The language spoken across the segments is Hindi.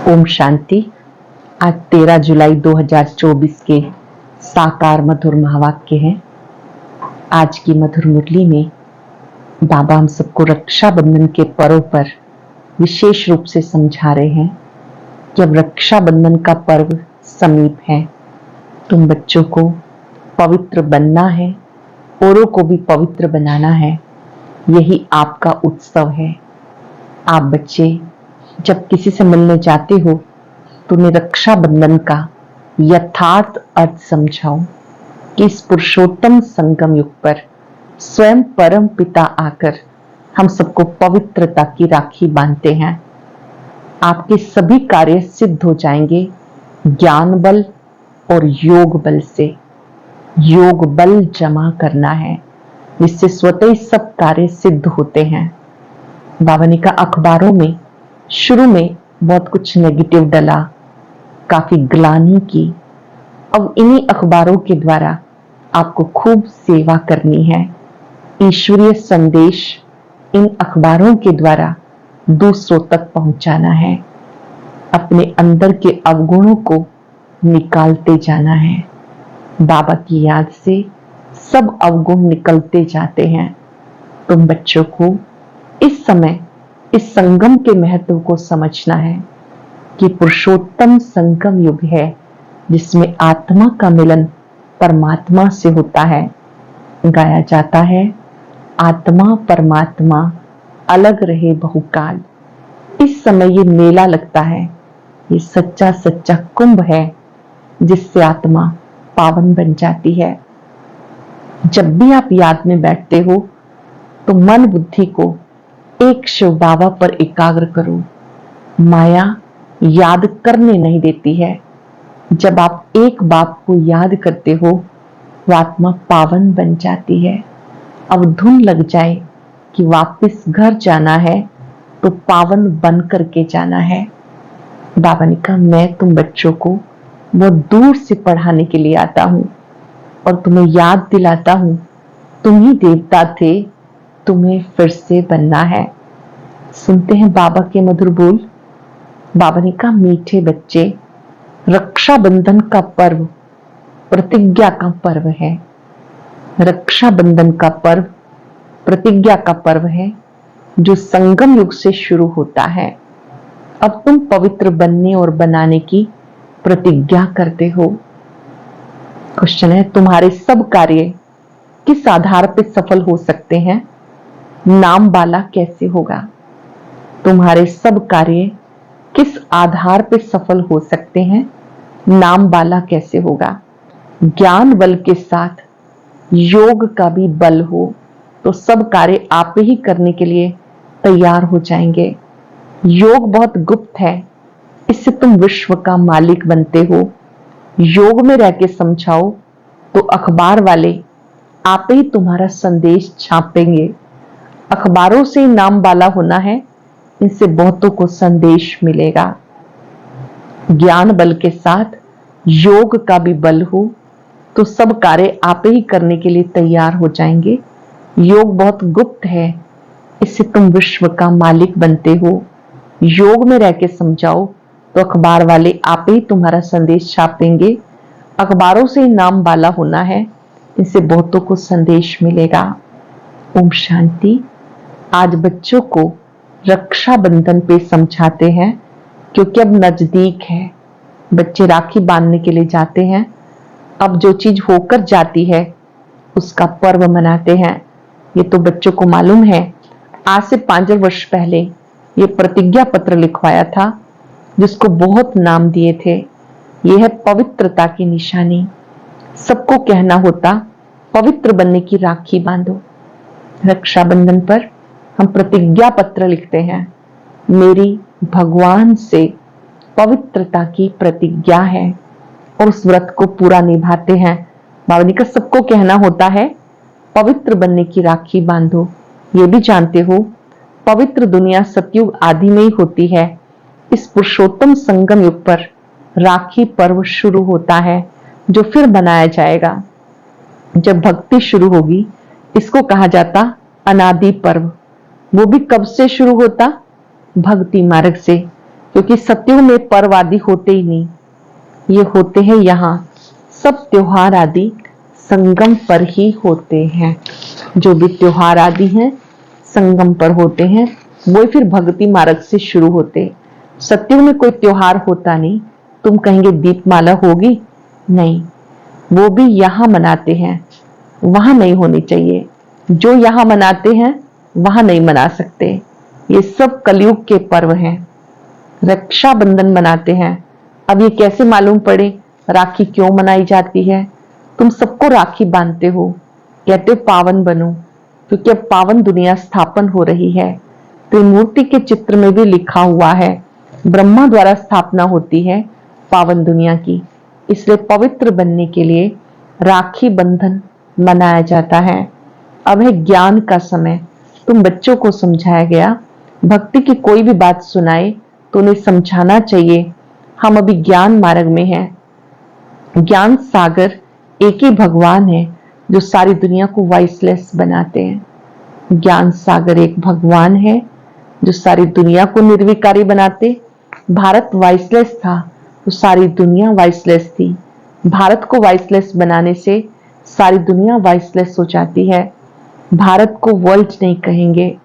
ओम शांति। आज 13 जुलाई 2024 के साकार मधुर महावाक्य हैं। आज की मधुर मुरली में बाबा हम सबको रक्षाबंधन के पर्व पर विशेष रूप से समझा रहे हैं कि अब रक्षाबंधन का पर्व समीप है। तुम बच्चों को पवित्र बनना है, औरों को भी पवित्र बनाना है। यही आपका उत्सव है। आप बच्चे जब किसी से मिलने जाते हो तो उन्हें रक्षाबंधन का यथार्थ अर्थ समझाओ कि इस पुरुषोत्तम संगम युग पर स्वयं परम पिता आकर हम सबको पवित्रता की राखी बांधते हैं। आपके सभी कार्य सिद्ध हो जाएंगे ज्ञान बल और योग बल से। योग बल जमा करना है जिससे स्वतः सब कार्य सिद्ध होते हैं। बाबा ने कहा अखबारों में शुरू में बहुत कुछ नेगेटिव डला, काफी ग्लानि की। अब इन्हीं अखबारों के द्वारा आपको खूब सेवा करनी है। ईश्वरीय संदेश इन अखबारों के द्वारा दूसरों तक पहुंचाना है। अपने अंदर के अवगुणों को निकालते जाना है। बाबा की याद से सब अवगुण निकलते जाते हैं। तुम बच्चों को इस समय इस संगम के महत्व को समझना है कि पुरुषोत्तम संगम युग है जिसमें आत्मा का मिलन परमात्मा से होता है। गाया जाता है, आत्मा परमात्मा अलग रहे बहुकाल। इस समय ये मेला लगता है, ये सच्चा सच्चा कुंभ है जिससे आत्मा पावन बन जाती है। जब भी आप याद में बैठते हो तो मन बुद्धि को एक शिव बाबा पर एकाग्र करो। माया याद करने नहीं देती है। जब आप एक बाप को याद करते हो वो आत्मा पावन बन जाती है। अब धुन लग जाए कि वापस घर जाना है तो पावन बन करके जाना है। बाबा ने कहा मैं तुम बच्चों को बहुत दूर से पढ़ाने के लिए आता हूं और तुम्हें याद दिलाता हूं तुम ही देवता थे, तुम्हें फिर से बनना है। सुनते हैं बाबा के मधुर बोल। बाबा ने कहा मीठे बच्चे, रक्षाबंधन का पर्व प्रतिज्ञा का पर्व है। रक्षाबंधन का पर्व प्रतिज्ञा का पर्व है जो संगम युग से शुरू होता है। अब तुम पवित्र बनने और बनाने की प्रतिज्ञा करते हो। क्वेश्चन है, तुम्हारे सब कार्य किस आधार पर सफल हो सकते हैं? नाम वाला कैसे होगा? तुम्हारे सब कार्य किस आधार पर सफल हो सकते हैं? नाम वाला कैसे होगा? ज्ञान बल के साथ योग का भी बल हो तो सब कार्य आप ही करने के लिए तैयार हो जाएंगे। योग बहुत गुप्त है, इससे तुम विश्व का मालिक बनते हो। योग में रह के समझाओ तो अखबार वाले आप ही तुम्हारा संदेश छापेंगे। अखबारों से नाम वाला होना है, इनसे बहुतों को संदेश मिलेगा। ज्ञान बल के साथ योग का भी बल हो तो सब कार्य आप ही करने के लिए तैयार हो जाएंगे। योग बहुत गुप्त है, इससे तुम विश्व का मालिक बनते हो। योग में रह के समझाओ तो अखबार वाले आप ही तुम्हारा संदेश छापेंगे। अखबारों से नाम वाला होना है, इससे बहुतों को संदेश मिलेगा। ओम शांति। आज बच्चों को रक्षाबंधन पे समझाते हैं क्योंकि अब नजदीक है। बच्चे राखी बांधने के लिए जाते हैं। अब जो चीज होकर जाती है उसका पर्व मनाते हैं। ये तो बच्चों को मालूम है। आज से 5 वर्ष पहले ये प्रतिज्ञा पत्र लिखवाया था जिसको बहुत नाम दिए थे। यह है पवित्रता की निशानी। सबको कहना होता पवित्र बनने की राखी बांधो। रक्षाबंधन पर हम प्रतिज्ञा पत्र लिखते हैं। मेरी भगवान से पवित्रता की प्रतिज्ञा है और उस व्रत को पूरा निभाते हैं। बाबा ने कहा सबको कहना होता है पवित्र बनने की राखी बांधो। ये भी जानते हो पवित्र दुनिया सतयुग आदि में ही होती है। इस पुरुषोत्तम संगम युग पर राखी पर्व शुरू होता है जो फिर बनाया जाएगा जब भक्ति शुरू होगी। इसको कहा जाता अनादि पर्व। वो भी कब से शुरू होता? भक्ति मार्ग से, क्योंकि सत्युग में परवादी होते ही नहीं, ये होते हैं यहाँ सब त्योहार आदि संगम पर ही होते हैं। जो भी त्योहार आदि हैं संगम पर होते हैं, वो फिर भक्ति मार्ग से शुरू होते। सत्युग में कोई त्योहार होता नहीं। तुम कहेंगे दीपमाला होगी, नहीं, वो भी यहाँ मनाते हैं, वहां नहीं होनी चाहिए। जो यहाँ मनाते हैं वहां नहीं मना सकते। ये सब कलयुग के पर्व हैं। रक्षाबंधन मनाते हैं। अब ये कैसे मालूम पड़े राखी क्यों मनाई जाती है? तुम सबको राखी बांधते हो, कहते हो पावन बनो, क्योंकि अब पावन दुनिया स्थापन हो रही है। त्रिमूर्ति के चित्र में भी लिखा हुआ है ब्रह्मा द्वारा स्थापना होती है पावन दुनिया की, इसलिए पवित्र बनने के लिए राखी बंधन मनाया जाता है। अब है ज्ञान का समय। तुम बच्चों को समझाया गया, भक्ति की कोई भी बात सुनाए तो उन्हें समझाना चाहिए। हम अभी ज्ञान मार्ग में हैं। ज्ञान सागर एक ही भगवान है जो सारी दुनिया को वॉइसलेस बनाते हैं। ज्ञान सागर एक भगवान है जो सारी दुनिया को निर्विकारी बनाते। भारत वॉइसलेस था तो सारी दुनिया वॉइसलेस थी। भारत को वॉइसलेस बनाने से सारी दुनिया वॉइसलेस हो जाती है। भारत को वर्ल्ड नहीं कहेंगे,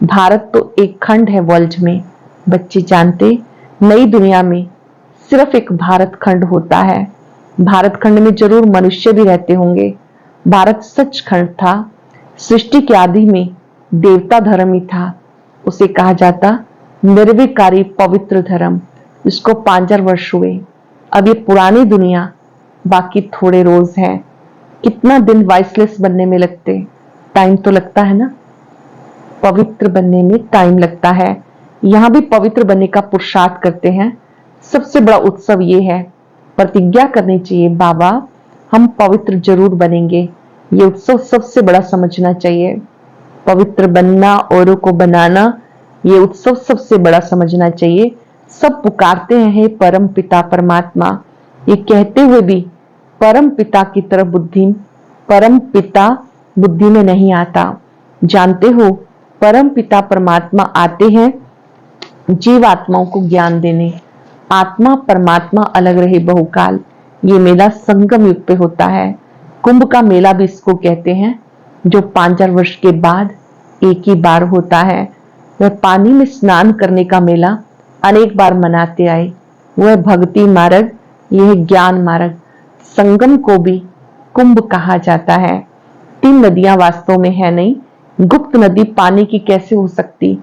भारत तो एक खंड है वर्ल्ड में। बच्चे जानते नई दुनिया में सिर्फ एक भारत खंड होता है। भारत खंड में जरूर मनुष्य भी रहते होंगे। भारत सच खंड था। सृष्टि के आदि में देवता धर्म ही था। उसे कहा जाता निर्विकारी पवित्र धर्म, जिसको 5000 वर्ष हुए। अब ये पुरानी दुनिया, बाकी थोड़े रोज है। कितना दिन वॉइसलेस बनने में लगते? टाइम तो लगता है ना, पवित्र बनने में टाइम लगता है। यहां भी पवित्र बनने का पुरुषार्थ करते हैं। सबसे बड़ा उत्सव ये है, प्रतिज्ञा करनी चाहिए बाबा हम पवित्र जरूर बनेंगे। ये उत्सव सबसे बड़ा समझना चाहिए। पवित्र बनना, औरों को बनाना, ये उत्सव सबसे बड़ा समझना चाहिए। सब पुकारते हैं परम पिता परमात्मा, ये कहते हुए भी परम पिता की तरफ परम पिता बुद्धि में नहीं आता। जानते हो परम पिता परमात्मा आते हैं जीव आत्माओं को ज्ञान देने। आत्मा परमात्मा अलग रहे बहुकाल। ये मेला संगम युग पे होता है। कुंभ का मेला भी इसको कहते हैं, जो 5000 वर्ष के बाद एक ही बार होता है। वह पानी में स्नान करने का मेला अनेक बार मनाते आए। वह भक्ति मार्ग, यह ज्ञान मार्ग। संगम को भी कुंभ कहा जाता है। 3 नदियां वास्तव में है नहीं। गुप्त नदी पानी की कैसे हो सकती?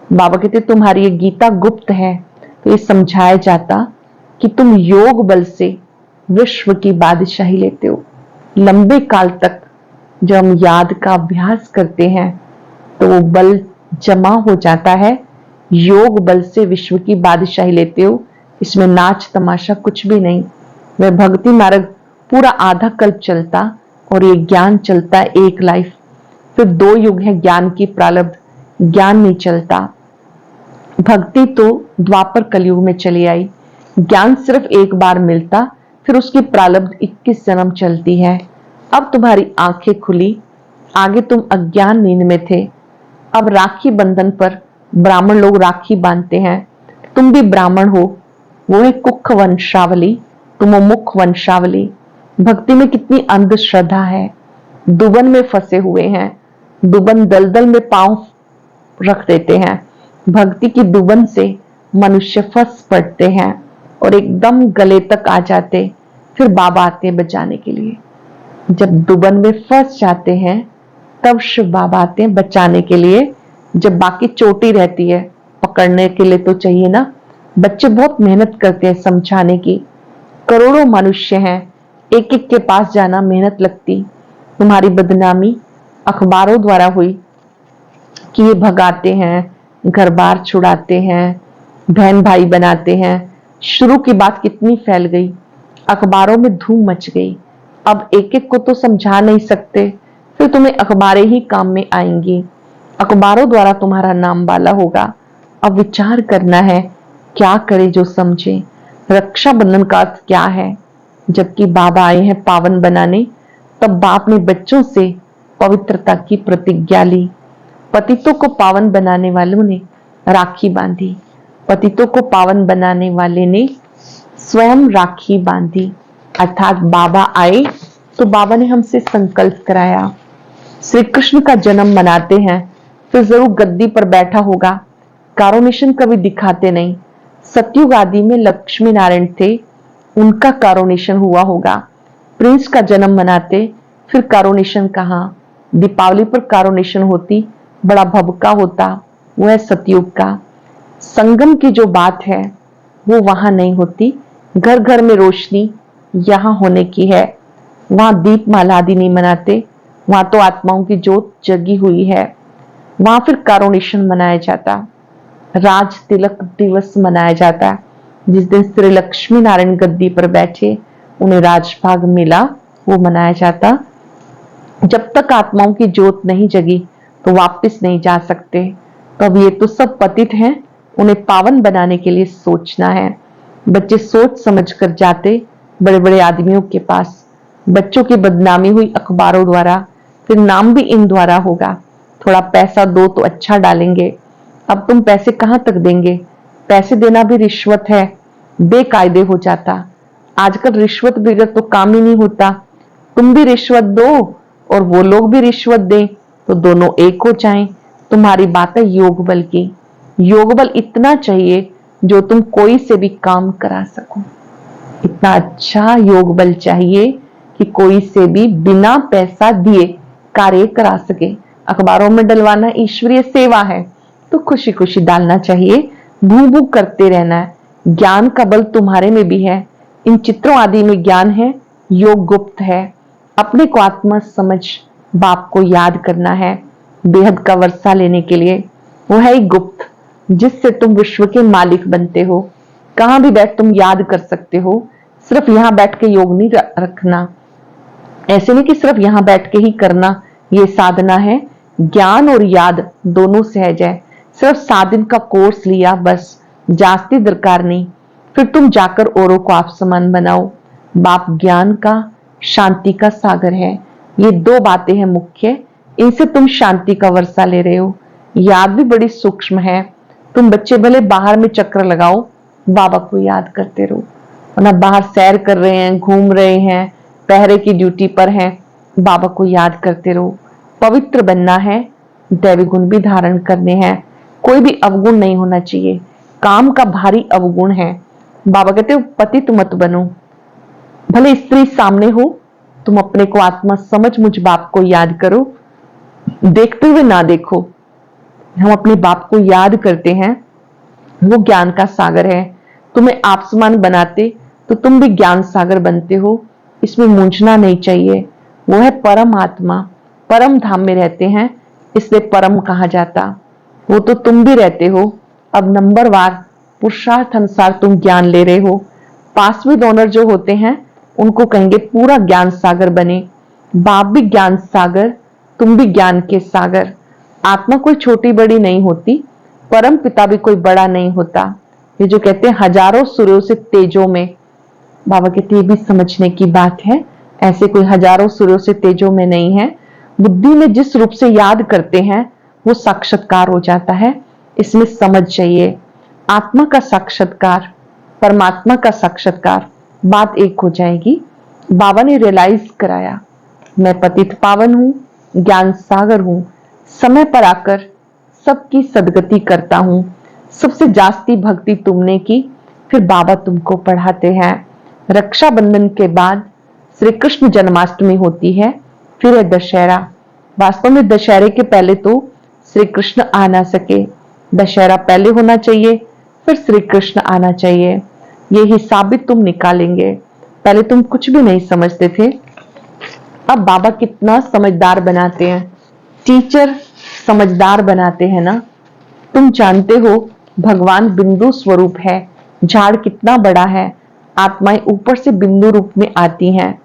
बाबा कहते तुम्हारी ये गीता गुप्त है। तो ये समझाया जाता कि तुम योग बल से विश्व की बादशाही लेते हो। लंबे काल तक जब हम याद का अभ्यास करते हैं तो वो बल जमा हो जाता है। योग बल से विश्व की बादशाही लेते हो। इसमें नाच तमाशा कुछ भी नहीं। वह भक्ति मार्ग पूरा आधा कल्प चलता और ये ज्ञान चलता है एक लाइफ। फिर 2 युग है ज्ञान की प्रारब्ध, ज्ञान नहीं चलता। भक्ति तो द्वापर कलयुग में चली आई। ज्ञान सिर्फ एक बार मिलता, फिर उसकी प्रारब्ध 21 जन्म चलती है। अब तुम्हारी आंखें खुली, आगे तुम अज्ञान नींद में थे। अब राखी बंधन पर ब्राह्मण लोग राखी बांधते हैं। तुम भी ब्राह्मण हो, वो है कुख वंशावली, तुम हो मुख वंशावली। भक्ति में कितनी अंधश्रद्धा है। दुबन में फंसे हुए हैं। दुबन दलदल में पांव रख देते हैं। भक्ति की दुबन से मनुष्य फंस पड़ते हैं और एकदम गले तक आ जाते। फिर बाबा आते हैं बचाने के लिए। जब दुबन में फंस जाते हैं तब शिव बाबा आते हैं बचाने के लिए। जब बाकी चोटी रहती है, पकड़ने के लिए तो चाहिए ना। बच्चे बहुत मेहनत करते हैं समझाने की। करोड़ों मनुष्य हैं, एक एक के पास जाना मेहनत लगती। तुम्हारी बदनामी अखबारों द्वारा हुई कि ये भगाते हैं, घर बार छुड़ाते हैं, बहन भाई बनाते हैं। शुरू की बात कितनी फैल गई, अखबारों में धूम मच गई। अब एक एक को तो समझा नहीं सकते, फिर तुम्हें अखबारें ही काम में आएंगी। अखबारों द्वारा तुम्हारा नाम वाला होगा। अब विचार करना है क्या करे जो समझे। रक्षाबंधन का अर्थ क्या है? जबकि बाबा आए हैं पावन बनाने, तब बाप ने बच्चों से पवित्रता की प्रतिज्ञा ली। पतितों को पावन बनाने वालों ने राखी बांधी। पतितों को पावन बनाने वाले ने स्वयं राखी बांधी, अर्थात बाबा आए तो बाबा ने हमसे संकल्प कराया। श्री कृष्ण का जन्म मनाते हैं तो जरूर गद्दी पर बैठा होगा, कारोनेशन कभी दिखाते नहीं। सतयुग आदि में लक्ष्मी नारायण थे, उनका कारोनेशन हुआ होगा। प्रिंस का जन्म मनाते, फिर कारोनेशन कहाँ? दीपावली पर कारोनेशन होती, बड़ा भभका होता, वो है सतयुग का। संगम की जो बात है वो वहां नहीं होती। घर घर में रोशनी यहां होने की है, वहां दीप माला आदि नहीं मनाते, वहां तो आत्माओं की जोत जगी हुई है। वहां फिर कारोनेशन मनाया जाता, राज तिलक दिवस मनाया जाता, जिस दिन श्री लक्ष्मी नारायण गद्दी पर बैठे उन्हें राजभाग मिला, वो मनाया जाता। जब तक आत्माओं की जोत नहीं जगी तो वापस नहीं जा सकते। तो अब ये तो सब पतित हैं, उन्हें पावन बनाने के लिए सोचना है। बच्चे सोच समझ कर जाते बड़े बड़े आदमियों के पास, बच्चों की बदनामी हुई अखबारों द्वारा, फिर नाम भी इन द्वारा होगा। थोड़ा पैसा दो तो अच्छा डालेंगे। अब तुम पैसे कहां तक देंगे? पैसे देना भी रिश्वत है, बेकायदे हो जाता। आजकल रिश्वत बगैर तो काम ही नहीं होता। तुम भी रिश्वत दो और वो लोग भी रिश्वत दें तो दोनों एक हो जाएं। तुम्हारी बात है योग बल की। योग बल इतना चाहिए जो तुम कोई से भी काम करा सको। इतना अच्छा योग बल चाहिए कि कोई से भी बिना पैसा दिए कार्य करा सके। अखबारों में डलवाना ईश्वरीय सेवा है तो खुशी खुशी डालना चाहिए, भू भू करते रहना है। ज्ञान का बल तुम्हारे में भी है, इन चित्रों आदि में ज्ञान है, योग गुप्त है। अपने को आत्मा समझ बाप को याद करना है बेहद का वर्षा लेने के लिए। वो है ही गुप्त, जिससे तुम विश्व के मालिक बनते हो। कहां भी बैठ तुम याद कर सकते हो। सिर्फ यहां बैठ के योग नहीं रखना, ऐसे नहीं कि सिर्फ यहां बैठ के ही करना, ये साधना है। ज्ञान और याद दोनों सहज है। सिर्फ 7 दिन का कोर्स लिया बस, जास्ती दरकार नहीं। फिर तुम जाकर औरों को आप समान बनाओ। बाप ज्ञान का, शांति का सागर है। ये 2 बातें हैं मुख्य, इनसे तुम शांति का वर्षा ले रहे हो। याद भी बड़ी सूक्ष्म है। तुम बच्चे भले बाहर में चक्कर लगाओ, बाबा को याद करते रहो। वरना बाहर सैर कर रहे हैं, घूम रहे हैं, पहरे की ड्यूटी पर हैं, बाबा को याद करते रहो। पवित्र बनना है, दैवी गुण भी धारण करने हैं। कोई भी अवगुण नहीं होना चाहिए। काम का भारी अवगुण है। बाबा कहते हो पतित मत बनो। भले स्त्री सामने हो, तुम अपने को आत्मा समझ मुझ बाप को याद करो, देखते हुए ना देखो। हम अपने बाप को याद करते हैं, वो ज्ञान का सागर है। तुम्हें आप समान बनाते तो तुम भी ज्ञान सागर बनते हो, इसमें मूंझना नहीं चाहिए। वो है परम आत्मा, परम धाम में रहते हैं, इसलिए परम कहा जाता। वो तो तुम भी रहते हो। अब नंबरवार पुरुषार्थ अनुसार तुम ज्ञान ले रहे हो। पासविद ऑनर जो होते हैं उनको कहेंगे पूरा ज्ञान सागर बने। बाप भी ज्ञान सागर, तुम भी ज्ञान के सागर। आत्मा कोई छोटी बड़ी नहीं होती, परम पिता भी कोई बड़ा नहीं होता। ये जो कहते हैं हजारों सूर्यों से तेजों में, बाबा कहते ये भी समझने की बात है। ऐसे कोई हजारों सूर्यों से तेजों में नहीं है। बुद्धि में जिस रूप से याद करते हैं वो साक्षात्कार हो जाता है, इसमें समझ चाहिए। आत्मा का साक्षात्कार, परमात्मा का साक्षात्कार, बात एक हो जाएगी। बाबा ने रियलाइज कराया, मैं पतित पावन हूं, ज्ञान सागर हूं, समय पर आकर सबकी सदगति करता हूं। सबसे जास्ती भक्ति तुमने की, फिर बाबा तुमको पढ़ाते हैं। रक्षाबंधन के बाद श्री कृष्ण जन्माष्टमी होती है, फिर है दशहरा। वास्तव में दशहरे के पहले तो श्री कृष्ण आ ना सके, दशहरा पहले होना चाहिए, फिर श्री कृष्ण आना चाहिए। ये हिसाब भी तुम निकालेंगे। पहले तुम कुछ भी नहीं समझते थे, अब बाबा कितना समझदार बनाते हैं। टीचर समझदार बनाते हैं ना। तुम जानते हो भगवान बिंदु स्वरूप है, झाड़ कितना बड़ा है, आत्माएं ऊपर से बिंदु रूप में आती हैं।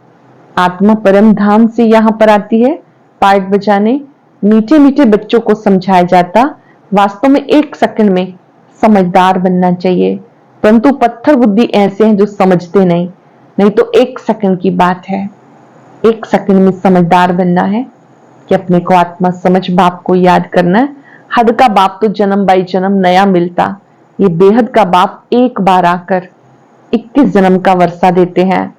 आत्मा परम धाम से यहाँ पर आती है पार्ट बजाने। मीठे मीठे बच्चों को समझाया जाता, वास्तव में 1 सेकंड में समझदार बनना चाहिए। परंतु पत्थर बुद्धि ऐसे हैं जो समझते नहीं, नहीं तो 1 सेकंड की बात है। 1 सेकंड में समझदार बनना है कि अपने को आत्मा समझ बाप को याद करना है। हद का बाप तो जन्म बाई जन्म नया मिलता, ये बेहद का बाप एक बार आकर 21 जन्म का वर्षा देते हैं।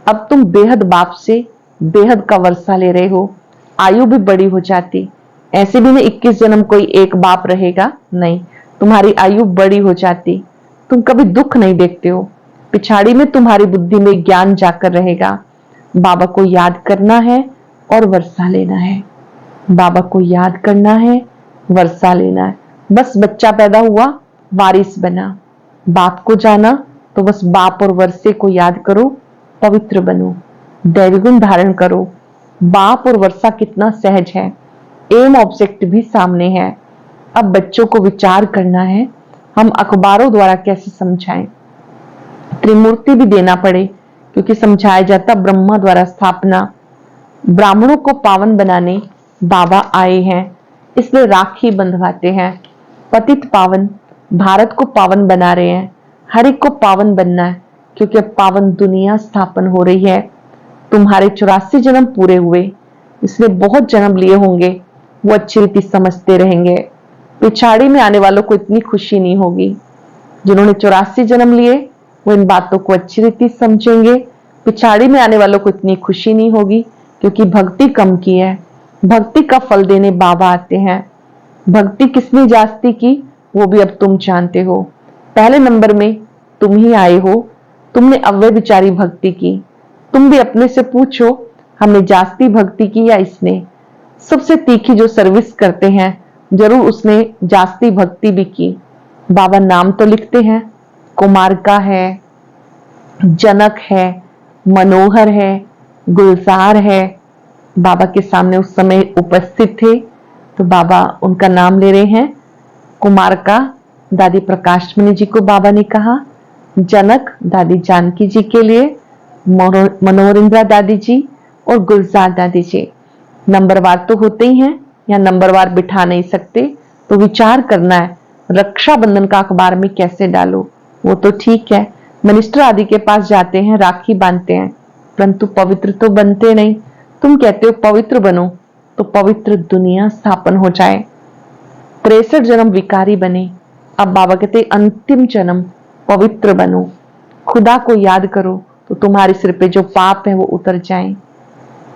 अब तुम बेहद बाप से बेहद का वर्षा ले रहे हो, आयु भी बड़ी हो जाती। ऐसे भी नहीं 21 जन्म कोई एक बाप रहेगा, नहीं, तुम्हारी आयु बड़ी हो जाती। तुम कभी दुख नहीं देखते हो, पिछाड़ी में तुम्हारी बुद्धि में ज्ञान जाकर रहेगा। बाबा को याद करना है और वर्षा लेना है। बाबा को याद करना है, वर्षा लेना है। बस बच्चा पैदा हुआ, वारिस बना। बाप को जाना तो बस बाप और वर्षे को याद करो, पवित्र बनो, दैवी गुण धारण करो। बाप और वर्षा कितना सहज है, एम ऑब्जेक्ट भी सामने है। अब बच्चों को विचार करना है, हम अखबारों द्वारा कैसे समझाएं। त्रिमूर्ति भी देना पड़े, क्योंकि समझाया जाता ब्रह्मा द्वारा स्थापना। ब्राह्मणों को पावन बनाने बाबा आए हैं, इसलिए राखी बंधवाते हैं। पतित पावन भारत को पावन बना रहे हैं। हर एक को पावन बनना है, क्योंकि अब पावन दुनिया स्थापन हो रही है। तुम्हारे 84 जन्म पूरे हुए, इसलिए बहुत जन्म लिए होंगे, वो अच्छी रीति समझते रहेंगे। पिछाड़ी में आने वालों को इतनी खुशी नहीं होगी। जिन्होंने 84 जन्म लिए वो इन बातों को अच्छी रीति समझेंगे। पिछाड़ी में आने वालों को इतनी खुशी नहीं होगी, क्योंकि भक्ति कम की है। भक्ति का फल देने बाबा आते हैं। भक्ति किसने जास्ती की वो भी अब तुम जानते हो। पहले नंबर में तुम ही आए हो, तुमने अव्यय विचारी भक्ति की। तुम भी अपने से पूछो, हमने जास्ती भक्ति की या इसने। सबसे तीखी जो सर्विस करते हैं, जरूर उसने जास्ती भक्ति भी की। बाबा नाम तो लिखते हैं, कुमारका है, जनक है, मनोहर है, गुलजार है। बाबा के सामने उस समय उपस्थित थे, तो बाबा उनका नाम ले रहे हैं। कुमारका दादी प्रकाशमणि जी को बाबा ने कहा, जनक दादी जानकी जी के लिए, मनोहरिंद्रा दादी जी और गुलजार दादी जी। नंबरवार तो होते ही हैं, या नंबरवार बिठा नहीं सकते, तो विचार करना है रक्षाबंधन का अखबार में कैसे डालो। वो तो ठीक है, मिनिस्टर आदि के पास जाते हैं, राखी बांधते हैं, परंतु पवित्र तो बनते नहीं। तुम कहते हो पवित्र बनो, तो पवित्र दुनिया स्थापन हो जाए। 63 जन्म विकारी बने, अब बाबा कहते अंतिम जन्म पवित्र बनो। खुदा को याद करो तो तुम्हारे सिर पे जो पाप है वो उतर जाए।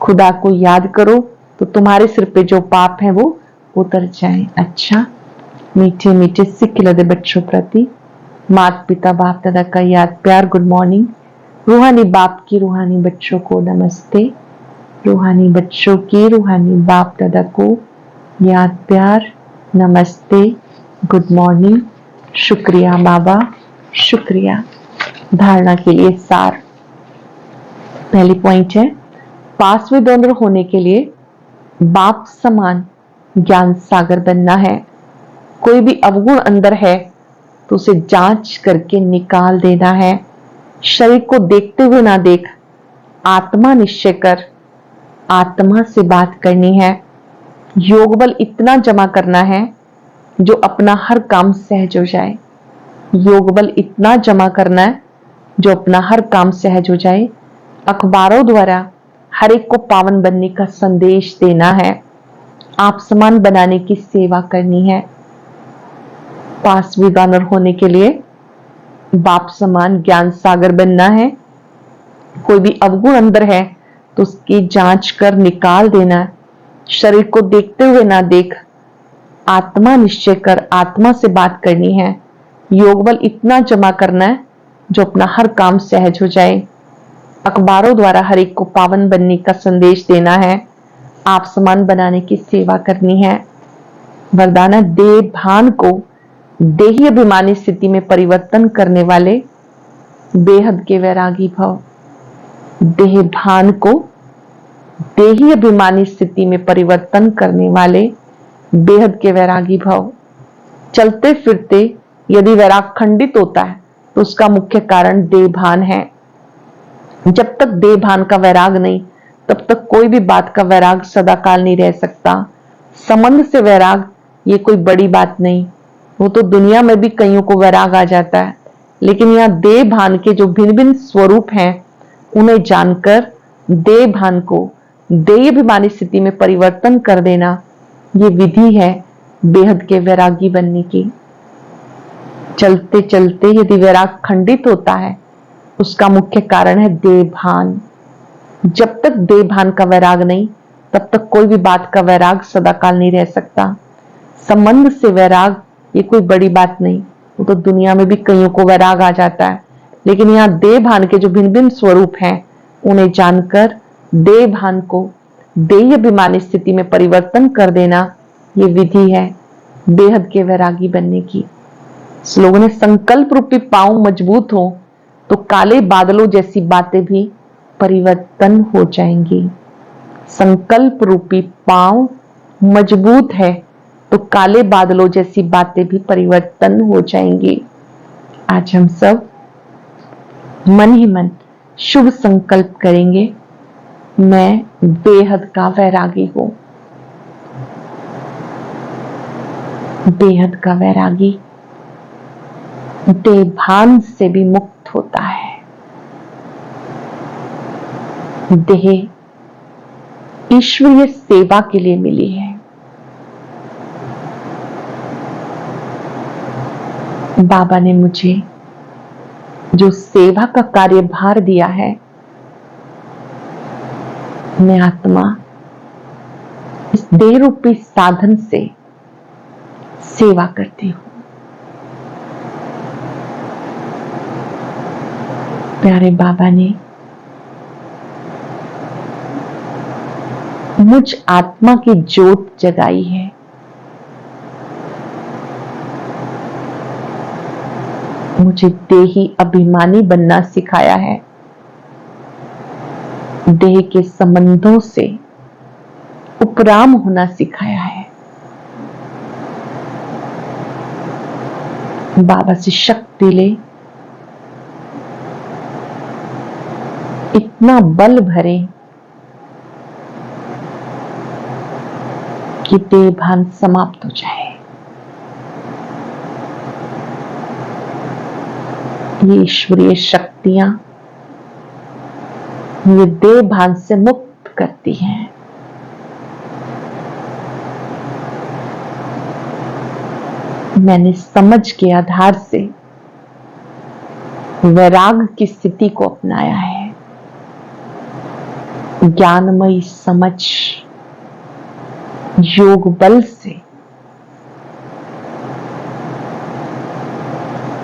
खुदा को याद करो तो तुम्हारे सिर पे जो पाप है वो उतर जाए। अच्छा, मीठे मीठे सिख लदे बच्चों प्रति माता पिता बाप दादा का याद प्यार गुड मॉर्निंग। रूहानी बाप की रूहानी बच्चों को नमस्ते। रूहानी बच्चों की रूहानी बाप दादा को याद प्यार नमस्ते, गुड मॉर्निंग, शुक्रिया बाबा, शुक्रिया। धारणा के लिए सार। पहली पॉइंट है, पास में डोनर होने के लिए बाप समान ज्ञान सागर बनना है। कोई भी अवगुण अंदर है तो उसे जांच करके निकाल देना है। शरीर को देखते हुए ना देख, आत्मा निश्चय कर, आत्मा से बात करनी है। योग बल इतना जमा करना है जो अपना हर काम सहज हो जाए। योग बल इतना जमा करना है जो अपना हर काम सहज हो जाए। अखबारों द्वारा हर एक को पावन बनने का संदेश देना है। आप समान बनाने की सेवा करनी है। पास भी डोनर होने के लिए बाप समान ज्ञान सागर बनना है। कोई भी अवगुण अंदर है तो उसकी जांच कर निकाल देना है। शरीर को देखते हुए ना देख, आत्मा निश्चय कर, आत्मा से बात करनी है। योग बल इतना जमा करना है जो अपना हर काम सहज हो जाए। अखबारों द्वारा हर एक को पावन बनने का संदेश देना है। आप समान बनाने की सेवा करनी है। वरदान, देह भान को देही अभिमानी स्थिति में परिवर्तन करने वाले बेहद के वैरागी भव। देह भान को देही अभिमानी स्थिति में परिवर्तन करने वाले बेहद के वैरागी भव। चलते फिरते यदि वैराग खंडित होता है तो उसका मुख्य कारण देह भान है। जब तक देह भान का वैराग नहीं, तब तक कोई भी बात का वैराग सदाकाल नहीं रह सकता। संबंध से वैराग ये कोई बड़ी बात नहीं, वो तो दुनिया में भी कईयों को वैराग आ जाता है, लेकिन यहाँ देह भान के जो भिन्न भिन्न स्वरूप हैं उन्हें जानकर देह भान को देह अभिमानी स्थिति में परिवर्तन कर देना, ये विधि है बेहद के वैरागी बनने की। चलते चलते यदि वैराग खंडित होता है, उसका मुख्य कारण है देहभान। जब तक देहभान का वैराग नहीं, तब तक कोई भी बात का वैराग सदाकाल नहीं रह सकता। संबंध से वैराग ये कोई बड़ी बात नहीं, वो तो दुनिया में भी कईयों को वैराग आ जाता है, लेकिन यहाँ देहभान के जो भिन्न भिन्न स्वरूप हैं, उन्हें जानकर देहभान को देहाभिमानी स्थिति में परिवर्तन कर देना, ये विधि है बेहद के वैरागी बनने की। लोगों ने संकल्प रूपी पांव मजबूत हो तो काले बादलों जैसी बातें भी परिवर्तन हो जाएंगी। संकल्प रूपी पांव मजबूत है तो काले बादलों जैसी बातें भी परिवर्तन हो जाएंगी। आज हम सब मन ही मन शुभ संकल्प करेंगे, मैं बेहद का वैरागी हूं। बेहद का वैरागी देहभान से भी मुक्त होता है। देह ईश्वरीय सेवा के लिए मिली है। बाबा ने मुझे जो सेवा का कार्यभार दिया है, मैं आत्मा इस देह रूपी साधन से सेवा करती हूं। प्यारे बाबा ने मुझ आत्मा की ज्योत जगाई है। मुझे देही अभिमानी बनना सिखाया है। देह के संबंधों से उपराम होना सिखाया है। बाबा से शक्ति ले, इतना बल भरे कि देहभान समाप्त हो जाए। ये ईश्वरीय शक्तियां ये देहभान से मुक्त करती हैं। मैंने समझ के आधार से वैराग की स्थिति को अपनाया है। ज्ञानमयी समझ योग बल से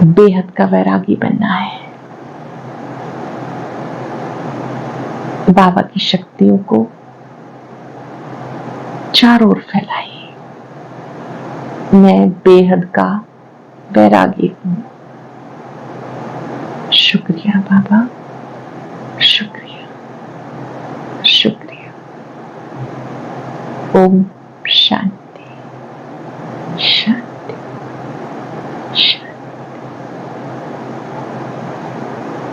बेहद का वैरागी बनना है। बाबा की शक्तियों को चारों ओर फैलाइए। मैं बेहद का वैरागी हूं। शुक्रिया बाबा, शुक्रिया, शुक्रिया। ओम शांति, शांति।